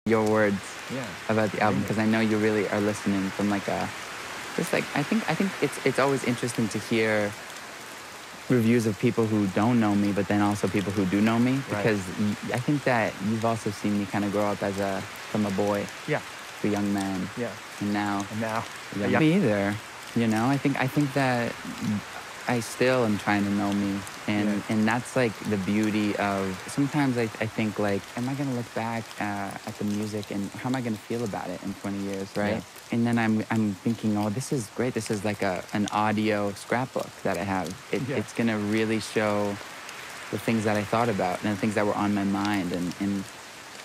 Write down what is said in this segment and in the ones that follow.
your words Yeah. about the album, because I know you really are listening from like a, just like, I think it's always interesting to hear reviews of people who don't know me, but then also people who do know me, because I think that you've also seen me kind of grow up as from a boy Yeah. to a young man, Yeah. and now And now. yeah. Me either. You know, I think that I still am trying to know me, and that's like the beauty of. Sometimes I think like, am I gonna look back at the music and how am I gonna feel about it in 20 years, right? Yeah. And then I'm thinking, oh, this is great. This is like an audio scrapbook that I have. It's gonna really show the things that I thought about and the things that were on my mind, and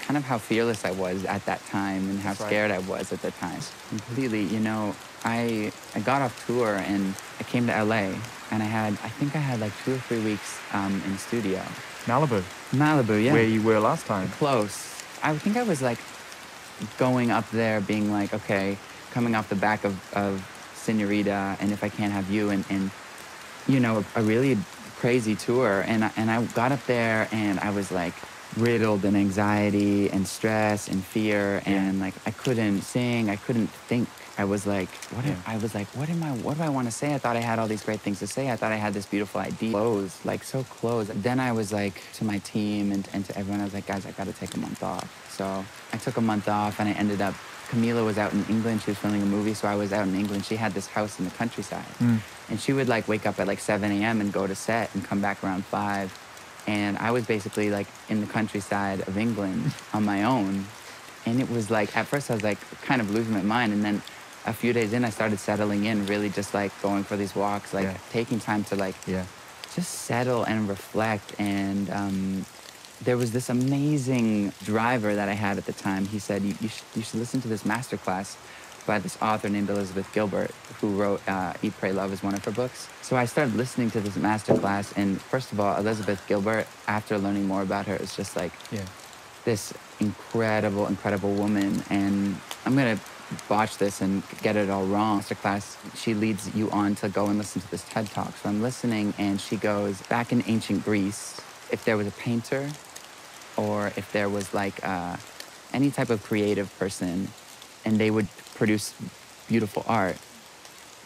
kind of how fearless I was at that time and how scared I was at the time. Completely, you know, I got off tour and I came to LA, and I think I had like 2 or 3 weeks in studio. Malibu. Malibu, yeah. Where you were last time. Close. I think I was like going up there being like, okay, coming off the back of Senorita and If I Can't Have You, and you know, a really crazy tour. And I got up there and I was like riddled in anxiety and stress and fear, and like I couldn't sing, I couldn't think. I was like, what do I want to say? I thought I had all these great things to say. I thought I had this beautiful idea. Close, like so close. Then I was like, to my team and to everyone, I was like, guys, I got to take a month off. So I took a month off, and I ended up, Camila was out in England. She was filming a movie, so I was out in England. She had this house in the countryside. And she would like wake up at like 7 a.m. and go to set and come back around 5. And I was basically like in the countryside of England on my own. And it was like, at first I was like kind of losing my mind. And then a few days in, I started settling in, really just like going for these walks, like taking time to like just settle and reflect. And there was this amazing driver that I had at the time. He said, you should listen to this masterclass by this author named Elizabeth Gilbert, who wrote Eat, Pray, Love is one of her books. So I started listening to this masterclass, and first of all, Elizabeth Gilbert, after learning more about her, is just like this incredible, incredible woman. And I'm gonna botch this and get it all wrong. Masterclass, she leads you on to go and listen to this TED Talk. So I'm listening, and she goes, back in ancient Greece, if there was a painter, or if there was like any type of creative person, and they would produce beautiful art,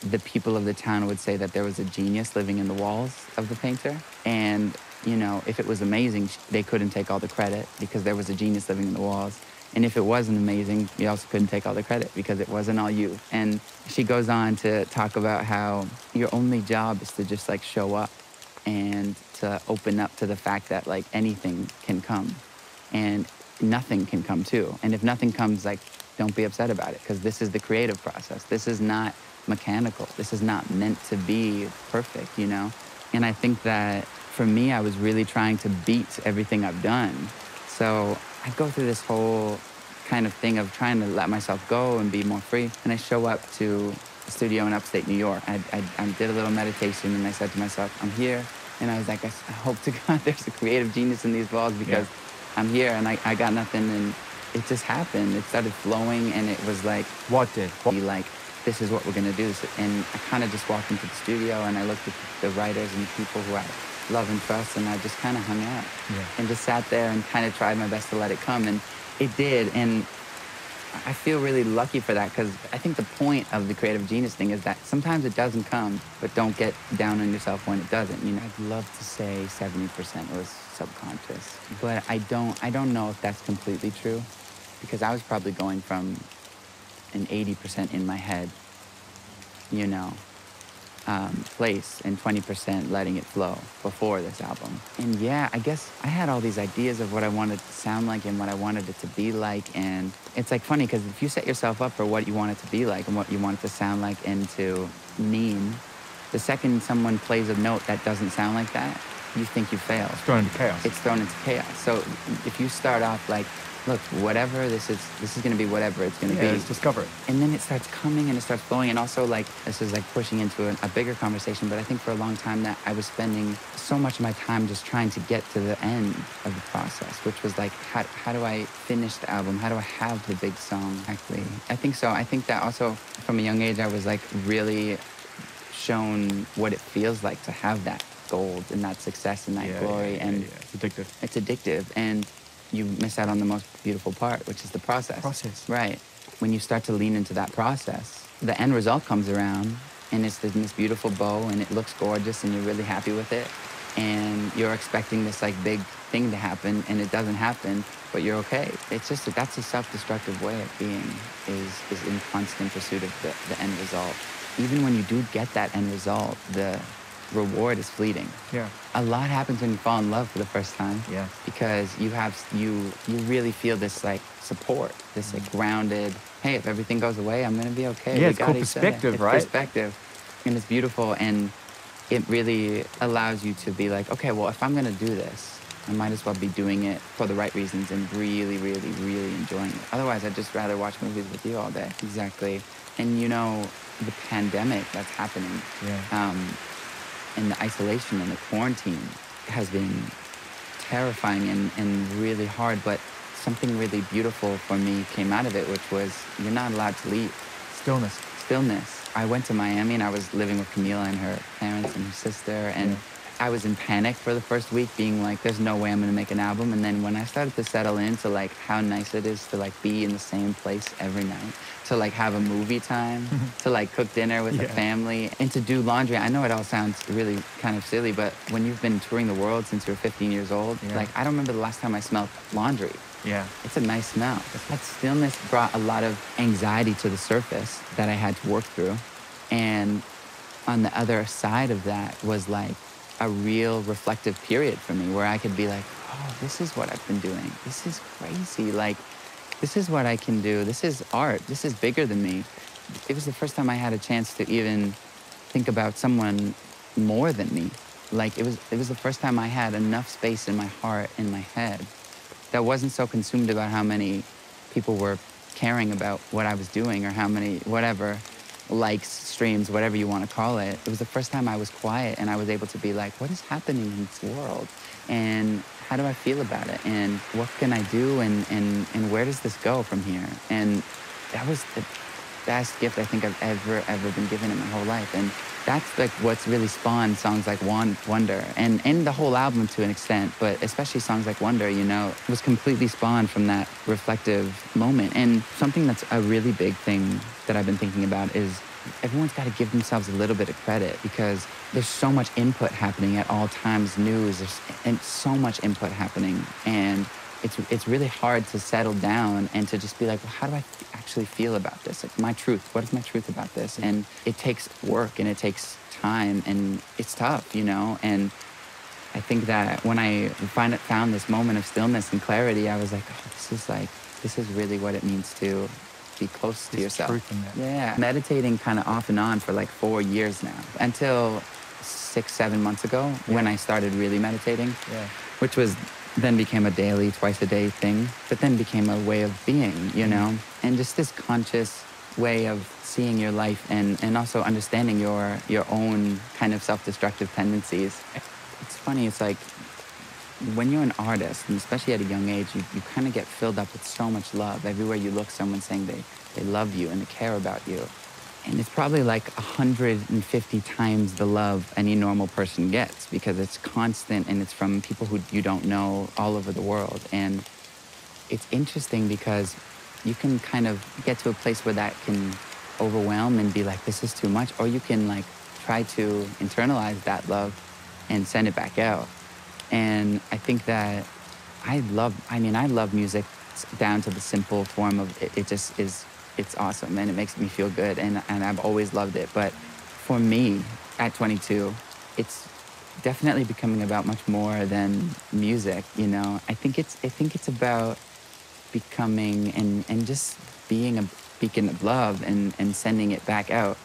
the people of the town would say that there was a genius living in the walls of the painter. And, you know, if it was amazing, they couldn't take all the credit because there was a genius living in the walls. And if it wasn't amazing, you also couldn't take all the credit because it wasn't all you. And she goes on to talk about how your only job is to just like show up and to open up to the fact that like anything can come and nothing can come too. And if nothing comes, like, don't be upset about it, because this is the creative process. This is not mechanical. This is not meant to be perfect, you know? And I think that for me, I was really trying to beat everything I've done. So I go through this whole kind of thing of trying to let myself go and be more free. And I show up to a studio in upstate New York. I did a little meditation, and I said to myself, I'm here. And I was like, I hope to God there's a creative genius in these walls, because I'm here and I got nothing. And it just happened. It started flowing, and it was like, what did? Like, this is what we're gonna do. And I kind of just walked into the studio, and I looked at the writers and the people who I love and trust, and I just kind of hung out and just sat there and kind of tried my best to let it come. And it did. And I feel really lucky for that, because I think the point of the creative genius thing is that sometimes it doesn't come, but don't get down on yourself when it doesn't. You know, I'd love to say 70% was subconscious, but I don't know if that's completely true, because I was probably going from an 80% in my head, you know, place, and 20% letting it flow before this album. And yeah, I guess I had all these ideas of what I wanted to sound like and what I wanted it to be like. And it's like funny, because if you set yourself up for what you want it to be like and what you want it to sound like and to mean, the second someone plays a note that doesn't sound like that, you think you failed. It's thrown into chaos. It's thrown into chaos. So if you start off like, look, whatever this is going to be whatever it's going to be. Let's discover it. And then it starts coming and it starts flowing. And also, like, this is like pushing into a bigger conversation, but I think for a long time that I was spending so much of my time just trying to get to the end of the process, which was like, how do I finish the album? How do I have the big song, actually? I think so. I think that also from a young age, I was like really shown what it feels like to have that gold and that success and that glory. It's addictive. It's addictive. And you miss out on the most beautiful part, which is the process. Process. Right. When you start to lean into that process, the end result comes around, and it's this beautiful bow, and it looks gorgeous, and you're really happy with it. And you're expecting this like big thing to happen, and it doesn't happen, but you're okay. It's just that that's a self-destructive way of being, is in constant pursuit of the end result. Even when you do get that end result, the reward is fleeting. Yeah. A lot happens when you fall in love for the first time. Yeah. Because you really feel this like support, this like grounded, hey, if everything goes away, I'm gonna be okay. Yeah, We it's got called each other. perspective, It's right? perspective. And it's beautiful, and it really allows you to be like, okay, well, if I'm gonna do this, I might as well be doing it for the right reasons and really, really, really enjoying it. Otherwise, I'd just rather watch movies with you all day. Exactly. And you know, the pandemic that's happening, Yeah. and the isolation and the quarantine has been terrifying and really hard, but something really beautiful for me came out of it, which was you're not allowed to leave. Stillness. Stillness. I went to Miami, and I was living with Camila and her parents and her sister, and Yeah. I was in panic for the first week, being like, there's no way I'm gonna make an album. And then when I started to settle into like how nice it is to like be in the same place every night, to like have a movie time, to like cook dinner with the Yeah. family, and to do laundry. I know it all sounds really kind of silly, but when you've been touring the world since you were 15 years old, Yeah. like I don't remember the last time I smelled laundry. Yeah. It's a nice smell. That stillness brought a lot of anxiety to the surface that I had to work through. And on the other side of that was like a real reflective period for me where I could be like, oh, this is what I've been doing. This is crazy. Like, this is what I can do. This is art. This is bigger than me. It was the first time I had a chance to even think about someone more than me. Like, it was the first time I had enough space in my heart, in my head, that wasn't so consumed about how many people were caring about what I was doing or how many, whatever, likes, streams, whatever you want to call it. It was the first time I was quiet and I was able to be like, what is happening in this world? And how do I feel about it? And what can I do? And where does this go from here? And that was the best gift I think I've ever been given in my whole life. And that's like what's really spawned songs like Wonder and the whole album to an extent, but especially songs like Wonder, you know, was completely spawned from that reflective moment. And something that's a really big thing that I've been thinking about is everyone's got to give themselves a little bit of credit because there's so much input happening at all times, news, and so much input happening. And it's really hard to settle down and to just be like, well, how do I actually feel about this? Like my truth, what is my truth about this? And it takes work and it takes time and it's tough, you know? And I think that when I found this moment of stillness and clarity, I was like, oh, this is really what it means to be close to yourself. Truth in that. Yeah. Meditating kind of off and on for like 4 years now, until 6-7 months ago when I started really meditating, which was then became a daily, twice a day thing, but then became a way of being, you know? And just this conscious way of seeing your life and also understanding your own kind of self-destructive tendencies. It's funny, it's like when you're an artist, and especially at a young age, you kind of get filled up with so much love. Everywhere you look, someone's saying they love you and they care about you. And it's probably like 150 times the love any normal person gets because it's constant and it's from people who you don't know all over the world. And it's interesting because you can kind of get to a place where that can overwhelm and be like, this is too much. Or you can like try to internalize that love and send it back out. And I think that I love music down to the simple form of it just is. It's awesome and it makes me feel good and I've always loved it. But for me, at 22, it's definitely becoming about much more than music, you know. I think it's about becoming and just being a beacon of love and sending it back out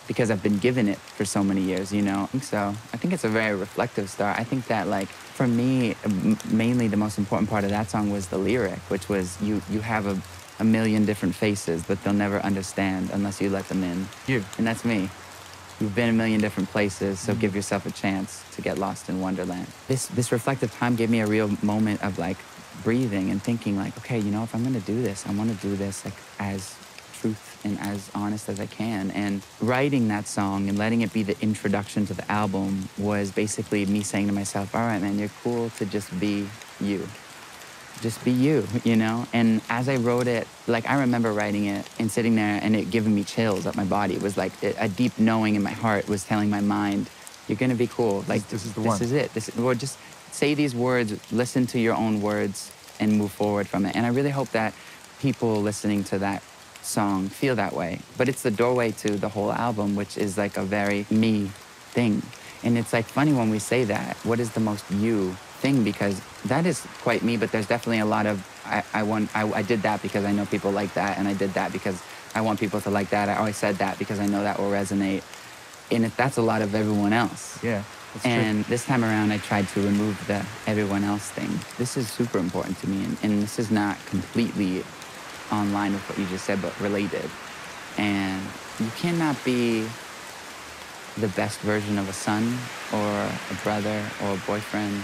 because I've been given it for so many years, you know. I think it's a very reflective start. I think that like for me, mainly the most important part of that song was the lyric, which was you have a million different faces, but they'll never understand unless you let them in. You. And that's me. You've been a million different places, so give yourself a chance to get lost in Wonderland. This reflective time gave me a real moment of like breathing and thinking like, okay, you know, if I'm gonna do this, I wanna do this like as truth and as honest as I can. And writing that song and letting it be the introduction to the album was basically me saying to myself, all right, man, you're cool to just be you. just be you, you know? And as I wrote it, like I remember writing it and sitting there and it giving me chills up my body. It was like a deep knowing in my heart was telling my mind, you're gonna be cool. Like This is the one. This is it. Or just say these words, listen to your own words and move forward from it. And I really hope that people listening to that song feel that way. But it's the doorway to the whole album, which is like a very me thing. And it's like funny when we say that, what is the most you thing? Because that is quite me, but there's definitely a lot of, I did that because I know people like that, and I did that because I want people to like that. I always said that because I know that will resonate. And that's a lot of everyone else. Yeah, that's and true. this time around, I tried to remove the everyone else thing. This is super important to me, and this is not completely online with what you just said, but related. And you cannot be the best version of a son or a brother or a boyfriend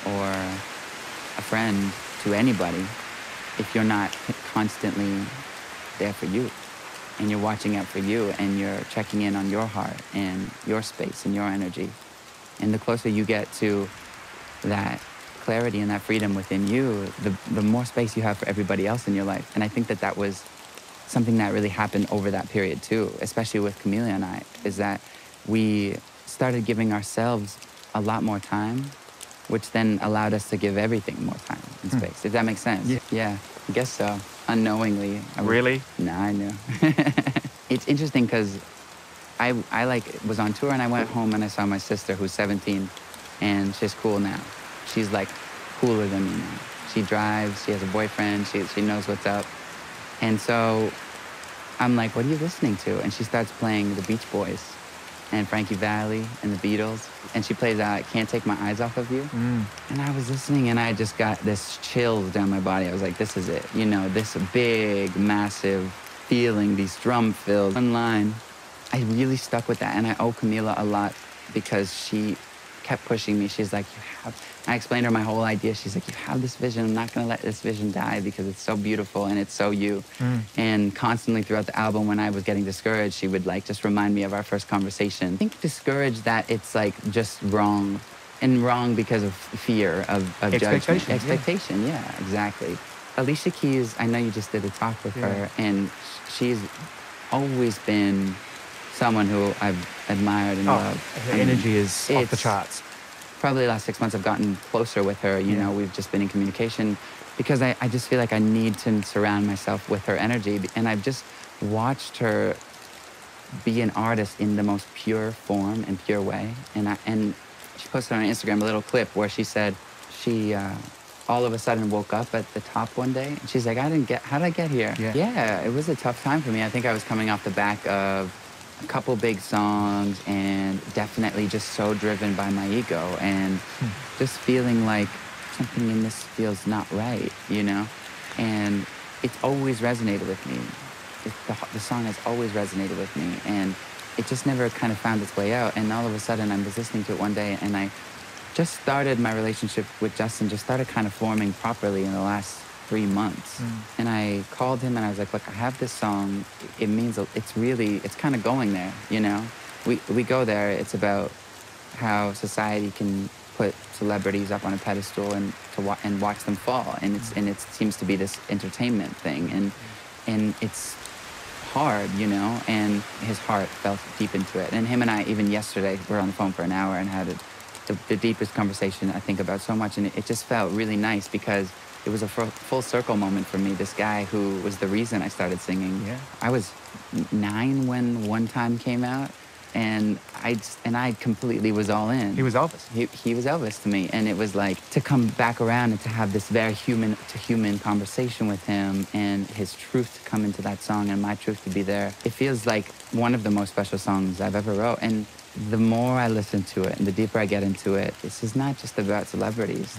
or a friend to anybody if you're not constantly there for you, and you're watching out for you, and you're checking in on your heart and your space and your energy. And the closer you get to that clarity and that freedom within you, the more space you have for everybody else in your life. And I think that that was something that really happened over that period too, especially with Camelia and I, is that we started giving ourselves a lot more time, which then allowed us to give everything more time and space, if that makes sense. Yeah. Yeah, I guess so. Unknowingly. Really? Nah, I knew. It's interesting because I like was on tour and I went home and I saw my sister who's 17 and she's cool now. She's like cooler than me now. She drives, she has a boyfriend, she knows what's up. And so I'm like, what are you listening to? And she starts playing the Beach Boys and Frankie Valli and the Beatles. And she plays Can't Take My Eyes Off of You. And I was listening and I just got this chills down my body. I was like, this is it. You know, this big, massive feeling, these drum fills. One line, I really stuck with that. And I owe Camila a lot because she kept pushing me. She's like, I explained her my whole idea. She's like, you have this vision. I'm not going to let this vision die because it's so beautiful and it's so you. And constantly throughout the album, when I was getting discouraged, she would like just remind me of our first conversation. I think discouraged that it's like just wrong, and wrong because of fear of judgment. Expectation, yeah, exactly. Alicia Keys, I know you just did a talk with her, and she's always been someone who I've admired and loved. Her energy is off the charts. Probably the last 6 months I've gotten closer with her. You know, we've just been in communication because I just feel like I need to surround myself with her energy. And I've just watched her be an artist in the most pure form and pure way. And she posted on Instagram a little clip where she said she all of a sudden woke up at the top one day. And she's like, how did I get here? Yeah, it was a tough time for me. I think I was coming off the back of a couple big songs and definitely just so driven by my ego and just feeling like something in this feels not right, you know? And it's always resonated with me. The song has always resonated with me, and it just never kind of found its way out. And all of a sudden I was listening to it one day and I just started my relationship with Justin, just started kind of forming properly in the last 3 months. And I called him and I was like, look, I have this song. It means, it's kind of going there, you know? We go there. It's about how society can put celebrities up on a pedestal and watch them fall. And it seems to be this entertainment thing. And it's hard, you know? And his heart felt deep into it. And him and I, even yesterday, we were on the phone for an hour and had the deepest conversation I think about so much. And it just felt really nice because it was a full circle moment for me. This guy who was the reason I started singing. Yeah. I was 9 when One Time came out, and I completely was all in. He was Elvis. He was Elvis to me, and it was like to come back around and to have this very human-to-human conversation with him, and his truth to come into that song and my truth to be there. It feels like one of the most special songs I've ever wrote, and the more I listen to it and the deeper I get into it, this is not just about celebrities.